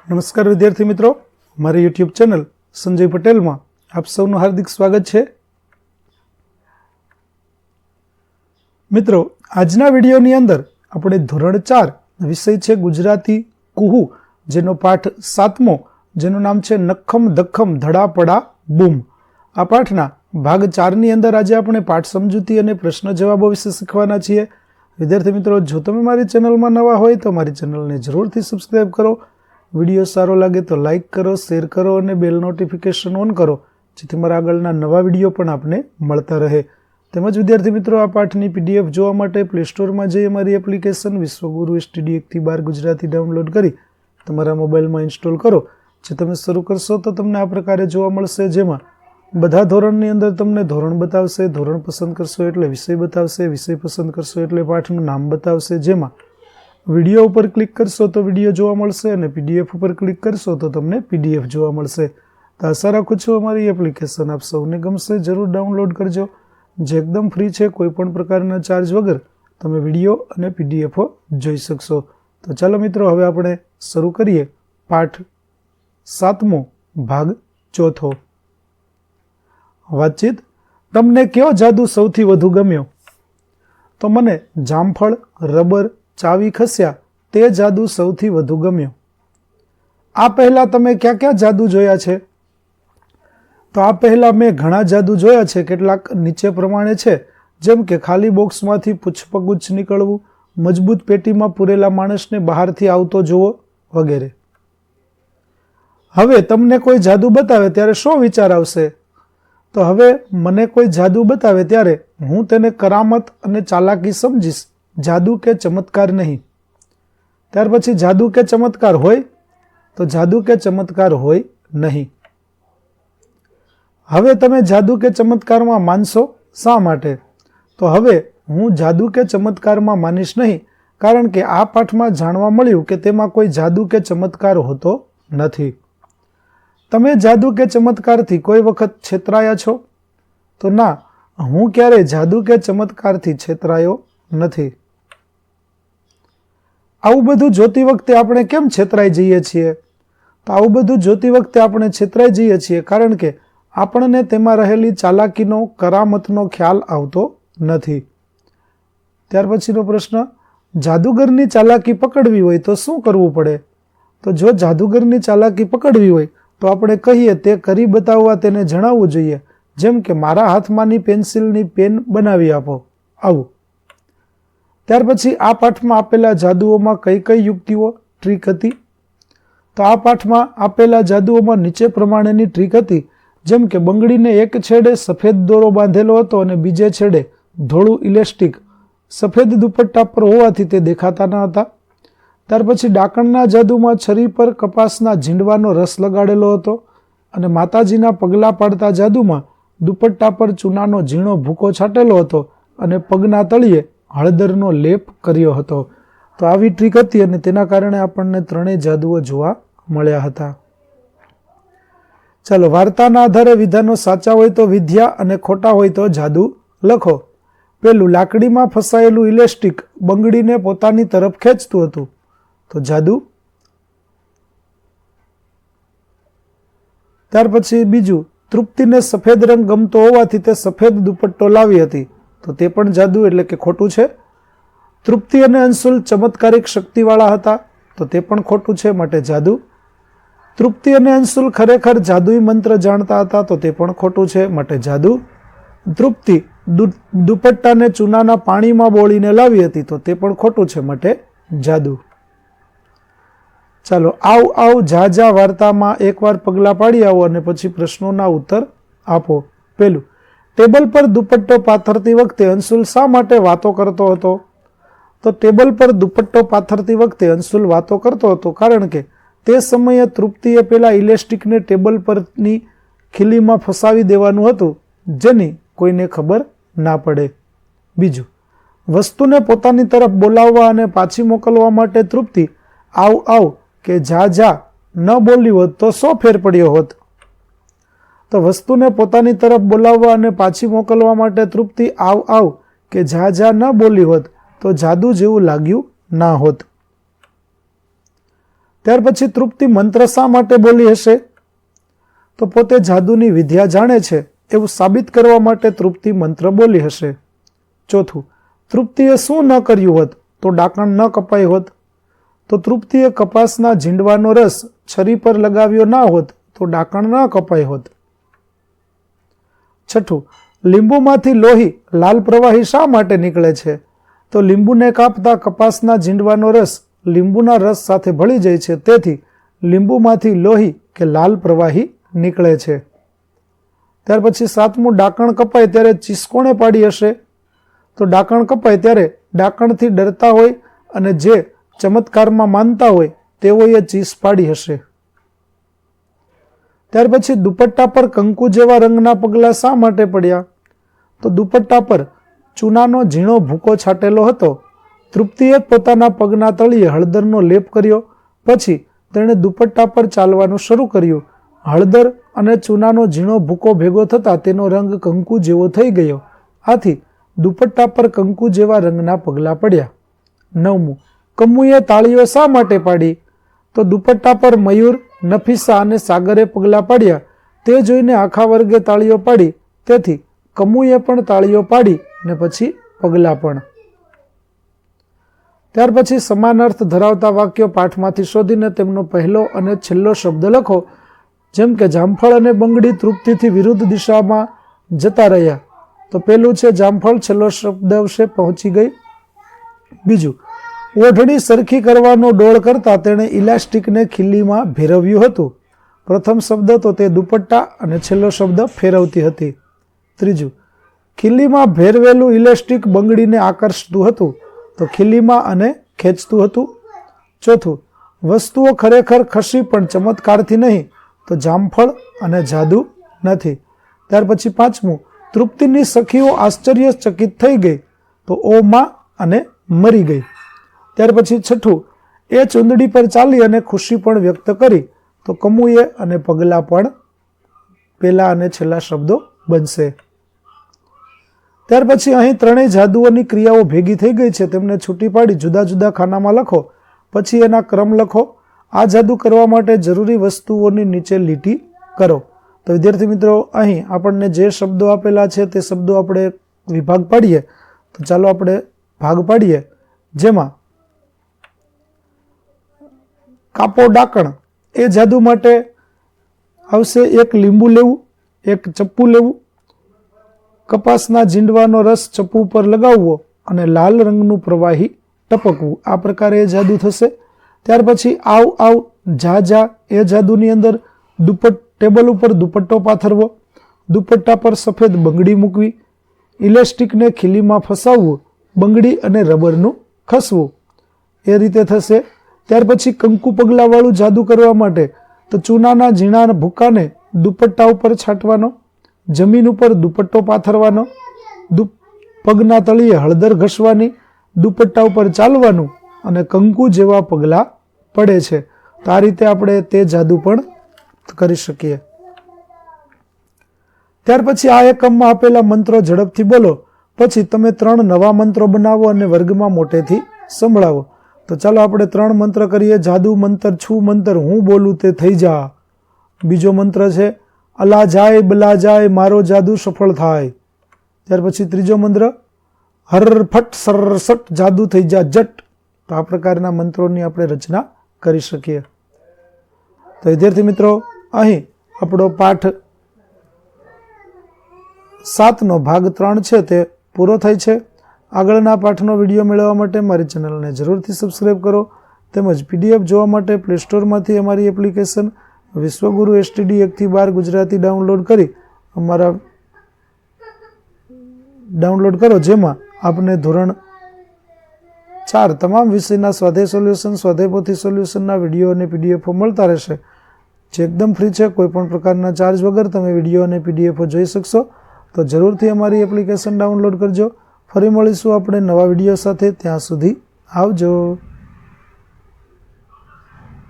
નમસ્કાર વિદ્યાર્થી મિત્રો, મારી યુટ્યુબ ચેનલ સંજય પટેલમાં આપ સૌનું હાર્દિક સ્વાગત છે. મિત્રો, આજના વિડીયોની અંદર આપણે ધોરણ 4 વિષય છે ગુજરાતી કુહુ, જેનો પાઠ 7મો, જેનું નામ છે નખમ ધખમ ધડા પડા બૂમ. આ પાઠના ભાગ 4ની અંદર આજે આપણે પાઠ સમજૂતી અને પ્રશ્ન જવાબો વિશે શીખવાના છીએ. વિદ્યાર્થી મિત્રો, જો તમે મારી ચેનલમાં નવા હોય તો મારી ચેનલને જરૂરથી સબસ્ક્રાઈબ કરો. વિડીયો સારો લાગે તો લાઇક કરો, શેર કરો અને બેલ નોટિફિકેશન ઓન કરો, જેથી મારા આગળના નવા વિડીયો પણ આપને મળતા રહે. તેમજ વિદ્યાર્થી મિત્રો, આ પાઠની PDF જોવા માટે પ્લે સ્ટોરમાં જઈ અમારી એપ્લિકેશન વિશ્વગુરુ STD 1-12 ગુજરાતી ડાઉનલોડ કરી તમારા મોબાઈલમાં ઇન્સ્ટોલ કરો. જે તમે શરૂ કરશો તો તમને આ પ્રકારે જોવા મળશે, જેમાં બધા ધોરણની અંદર તમને ધોરણ બતાવશે, ધોરણ પસંદ કરશો એટલે વિષય બતાવશે, વિષય પસંદ કરશો એટલે પાઠનું નામ બતાવશે. જેમાં વિડીયો ઉપર ક્લિક કરશો તો વિડીયો જોવા મળશે અને PDF ઉપર ક્લિક કરશો તો તમને PDF જોવા મળશે. તો આશા રાખું છું અમારી એપ્લિકેશન આપ સૌને ગમશે. જરૂર ડાઉનલોડ કરજો, જે એકદમ ફ્રી છે. કોઈ પણ પ્રકારના ચાર્જ વગર તમે વિડીયો અને PDF જોઈ શકશો. તો ચાલો મિત્રો, હવે આપણે શરૂ કરીએ પાઠ 7મો, ભાગ 4. વાતચીત. તમને કયો જાદુ સૌથી વધુ ગમ્યો? તો મને જામફળ, રબર, ચાવી ખસ્યા તે જાદુ સૌથી વધુ ગમ્યો. આ પહેલા તમે ક્યાં ક્યાં જાદુ જોયા છે? તો આ પહેલા મેં ઘણા જાદુ જોયા છે. કેટલાક નીચે પ્રમાણે છે, જેમ કે ખાલી બોક્સમાંથી પુષ્પગુચ્છ નીકળવું, મજબૂત પેટીમાં પૂરેલા માણસને બહારથી આવતો જોવો વગેરે. હવે તમને કોઈ જાદુ બતાવે ત્યારે શું વિચાર આવશે? તો હવે મને કોઈ જાદુ બતાવે ત્યારે હું તેને કરામત અને ચાલાકી સમજીશ, જાદુ કે ચમત્કાર નહીં. ત્યાર પછી જાદુ કે ચમત્કાર હોય? તો જાદુ કે ચમત્કાર હોય નહીં. હવે તમે જાદુ કે ચમત્કારમાં માનશો, શા માટે? તો હવે હું જાદુ કે ચમત્કારમાં માનીશ નહીં, કારણ કે આ પાઠમાં જાણવા મળ્યું કે તેમાં કોઈ જાદુ કે ચમત્કાર હોતો નથી. તમે જાદુ કે ચમત્કારથી કોઈ વખત છેતરાયા છો? તો ના, હું ક્યારેય જાદુ કે ચમત્કારથી છેતરાયો નથી. આવું બધું જોતી વખતે આપણે કેમ છેતરાઈ જઈએ છીએ? તો આવું બધું જોતી વખતે આપણે છેતરાઈ જઈએ છીએ કારણ કે આપણને તેમાં રહેલી ચાલાકીનો, કરામતનો ખ્યાલ આવતો નથી. ત્યાર પછીનો પ્રશ્ન, જાદુગરની ચાલાકી પકડવી હોય તો શું કરવું પડે? તો જો જાદુગરની ચાલાકી પકડવી હોય તો આપણે કહીએ તે કરી બતાવવા તેને જણાવવું જોઈએ, જેમ કે મારા હાથમાંની પેન્સિલની પેન બનાવી આપો, આવું. ત્યાર પછી આ પાઠમાં આપેલા જાદુઓમાં કઈ કઈ યુક્તિઓ, ટ્રીક હતી? તો આ પાઠમાં આપેલા જાદુઓમાં નીચે પ્રમાણેની ટ્રીક હતી, જેમ કે બંગડીને એક છેડે સફેદ દોરો બાંધેલો હતો અને બીજે છેડે ધોળું ઇલેસ્ટિક સફેદ દુપટ્ટા પર હોવાથી તે દેખાતા ન હતા. ત્યાર પછી ડાકણના જાદુમાં છરી પર કપાસના ઝીંડવાનો રસ લગાડેલો હતો અને માતાજીના પગલાં પાડતા જાદુમાં દુપટ્ટા પર ચૂનાનો ઝીણો ભૂકો છાંટેલો હતો અને પગના તળિયે હળદરનો લેપ કર્યો હતો. તો આવી ટ્રીક હતી અને તેના કારણે આપણને ત્રણેય જાદુઓ જોવા મળ્યા હતા. ચાલો, વાર્તાના આધારે વિધાનો સાચા હોય તો વિદ્યા અને ખોટા હોય તો જાદુ લખો. પેલું, લાકડીમાં ફસાયેલું ઇલેસ્ટિક બંગડીને પોતાની તરફ ખેંચતું હતું, તો જાદુ. ત્યાર પછી બીજું, તૃપ્તિને સફેદ રંગ ગમતો હોવાથી તે સફેદ દુપટ્ટો લાવી હતી, તો તે પણ જાદુ એટલે કે ખોટું છે. તૃપ્તિ અને અંશુલ ચમત્કારિક શક્તિવાળા હતા, તો તે પણ ખોટું છે, માટે જાદુ. તૃપ્તિ અને અંશુલ ખરેખર જાદુઈ મંત્ર જાણતા હતા, તો તે પણ ખોટું છે, માટે જાદુ. તૃપ્તિ દુપટ્ટાને ચૂનાના પાણીમાં બોળીને લાવી હતી, તો તે પણ ખોટું છે, માટે જાદુ. ચાલો, આવ જા જા વાર્તામાં એકવાર પગલાં પાડી આવો અને પછી પ્રશ્નોના ઉત્તર આપો. પેલું, ટેબલ પર દુપટ્ટો પાથરતી વખતે અંશુલ શા માટે વાતો કરતો હતો? તો ટેબલ પર દુપટ્ટો પાથરતી વખતે અંશુલ વાતો કરતો હતો કારણ કે તે સમયે તૃપ્તિએ પેલા ઇલેસ્ટિકને ટેબલ પરની ખીલીમાં ફસાવી દેવાનું હતું, જેની કોઈને ખબર ના પડે. બીજું, વસ્તુને પોતાની તરફ બોલાવવા અને પાછી મોકલવા માટે તૃપ્તિ આવ કે જા જા ન બોલી હોત તો શું ફેર પડ્યો હોત? તો વસ્તુને પોતાની તરફ બોલાવવા અને પાછી મોકલવા માટે તૃપ્તિ આવ કે જા જા ન બોલી હોત તો જાદુ જેવું લાગ્યું ના હોત. ત્યાર પછી તૃપ્તિ મંત્ર શા માટે બોલી હશે? તો પોતે જાદુની વિદ્યા જાણે છે એવું સાબિત કરવા માટે તૃપ્તિ મંત્ર બોલી હશે. ચોથું, તૃપ્તિએ શું ન કર્યું હોત તો ડાકણ ન કપાઈ હોત? તો તૃપ્તિએ કપાસના ઝીંડવાનો રસ છરી પર લગાવ્યો ના હોત તો ડાકણ ન કપાઈ હોત. છઠ્ઠું, લીંબુમાંથી લોહી લાલ પ્રવાહી શા માટે નીકળે છે? તો લીંબુને કાપતા કપાસના ઝીંડવાનો રસ લીંબુના રસ સાથે ભળી જાય છે, તેથી લીંબુમાંથી લોહી કે લાલ પ્રવાહી નીકળે છે. ત્યાર પછી સાતમું, ડાકણ કપાય ત્યારે ચીસ કોણે પાડી હશે? તો ડાકણ કપાય ત્યારે ડાકણથી ડરતા હોય અને જે ચમત્કારમાં માનતા હોય તેઓએ ચીસ પાડી હશે. ત્યાર પછી દુપટ્ટા પર કંકુ જેવા રંગના પગલા શા માટે પડ્યા? તો દુપટ્ટા પર ચૂનાનો ઝીણો ભૂકો છાંટેલો હતો. તૃપ્તિએ પોતાના પગના તળિયે હળદરનો લેપ કર્યો. પછી તેણે દુપટ્ટા પર ચાલવાનું શરૂ કર્યું. હળદર અને ચૂનાનો ઝીણો ભૂકો ભેગો થતાં તેનો રંગ કંકુ જેવો થઈ ગયો. આથી દુપટ્ટા પર કંકુ જેવા રંગના પગલા પડ્યા. નવમું, કમ્મુએ તાળીઓ શા માટે પાડી? તો દુપટ્ટા પર મયુર, નફીસા અને સાગરે પગલા પાડ્યા. તે જોઈને આખા વર્ગે તાળીઓ પાડી, તેથી કમ્મુએ પણ તાળીઓ પાડી ને પછી પગલા પણ. ત્યાર પછી સમાન અર્થ ધરાવતા વાક્યો પાઠમાંથી શોધીને તેમનો પહેલો અને છેલ્લો શબ્દ લખો. જેમ કે જામફળ અને બંગડી તૃપ્તિથી વિરુદ્ધ દિશામાં જતા રહ્યા. તો પહેલું છે જામફળ, છેલ્લો શબ્દ આવશે પહોંચી ગઈ. બીજું, ઓઢણી સરખી કરવાનો ડોળ કરતા તેણે ઇલાસ્ટિકને ખીલીમાં ભેરવ્યું હતું. પ્રથમ શબ્દ તો તે દુપટ્ટા અને છેલ્લો શબ્દ ફેરવતી હતી. ત્રીજું, ખીલીમાં ભેરવેલું ઇલાસ્ટિક બંગડીને આકર્ષતું હતું તો ખીલીમાં અને ખેંચતું હતું. ચોથું, વસ્તુઓ ખરેખર ખસી પણ ચમત્કારથી નહીં તો જામફળ અને જાદુ નથી. ત્યાર પછી પાંચમું, તૃપ્તિની સખીઓ આશ્ચર્યચકિત થઈ ગઈ તો ઓ માં અને મરી ગઈ. ત્યાર પછી છઠ્ઠું, એ ચૂંદડી પર ચાલી અને ખુશી પણ વ્યક્ત કરી તો કમુએ અને પગલા પણ પહેલા અને છેલ્લા શબ્દો બનશે. ત્યાર પછી અહીં ત્રણેય જાદુઓની ક્રિયાઓ ભેગી થઈ ગઈ છે, તેમને છૂટી પાડી જુદા જુદા ખાનામાં લખો. પછી એના ક્રમ લખો. આ જાદુ કરવા માટે જરૂરી વસ્તુઓની નીચે લીટી કરો. તો વિદ્યાર્થી મિત્રો, અહીં આપણને જે શબ્દો આપેલા છે તે શબ્દો આપણે વિભાગ પાડીએ. તો ચાલો આપણે ભાગ પાડીએ. જેમાં કાપો ડાકણ, એ જાદુ માટે આવશે એક લીંબુ લેવું, એક ચપ્પુ લેવું, કપાસના ઝીંડવાનો રસ ચપ્પુ પર લગાવવો અને લાલ રંગનું પ્રવાહી ટપકવું. આ પ્રકારે એ જાદુ થશે. ત્યાર પછી આવ આવ જા જા, એ જાદુની અંદર ટેબલ ઉપર દુપટ્ટો પાથરવો, દુપટ્ટા પર સફેદ બંગડી મૂકવી, ઇલાસ્ટિકને ખીલીમાં ફસાવવું, બંગડી અને રબરનું ખસવું. એ રીતે થશે. ત્યાર પછી કંકુ પગલાવાળું જાદુ કરવા માટે તો ચૂનાના ઝીણા ભૂકાને દુપટ્ટા ઉપર છાંટવાનો, જમીન ઉપર દુપટ્ટો પાથરવાનો, પગના તળિયે હળદર ઘસવાની, દુપટ્ટા ઉપર ચાલવાનું અને કંકુ જેવા પગલા પડે છે. તો આ રીતે આપણે તે જાદુ પણ કરી શકીએ. ત્યાર પછી આ એકમમાં આપેલા મંત્રો ઝડપથી બોલો. પછી તમે 3 નવા મંત્રો બનાવો અને વર્ગમાં મોટેથી સંભળાવો. તો ચાલો આપણે 3 મંત્ર કરીએ. જાદુ મંત્ર છું મંત્ર, હું બોલું તે થઈ જા. બીજો મંત્ર છે અલા જાય બલા જાય, મારો જાદુ સફળ થાય. ત્યાર પછી ત્રીજો મંત્ર હર ફટ સર સટ, જાદુ થઈ જા જટ. તો આ પ્રકારના મંત્રોની આપણે રચના કરી શકીએ. તો વિદ્યાર્થી મિત્રો, અહીં આપણો પાઠ 7નો ભાગ 3 છે તે પૂરો થાય છે. આગળના પાઠનો વિડીયો મેળવવા માટે મારી ચેનલને જરૂરથી સબસ્ક્રાઈબ કરો. તેમજ પીડીએફ જોવા માટે પ્લે સ્ટોરમાંથી અમારી એપ્લિકેશન વિશ્વગુરુ એસટીડી 1 થી 12 ગુજરાતી ડાઉનલોડ કરો, જેમાં આપને ધોરણ 4 તમામ વિષયના સ્વાધ્યાય સોલ્યુશન, સ્વાધ્યાય પોથી સોલ્યુશનના વિડીયો અને પીડીએફો મળતા રહેશે, જે એકદમ ફ્રી છે. કોઈ પણ પ્રકારના ચાર્જ વગર તમે વિડીયો અને પીડીએફો જોઈ શકશો. તો જરૂરથી અમારી એપ્લિકેશન ડાઉનલોડ કરજો. ફરી મળીશું આપણે નવા વિડીયો સાથે. ત્યાં સુધી આવજો.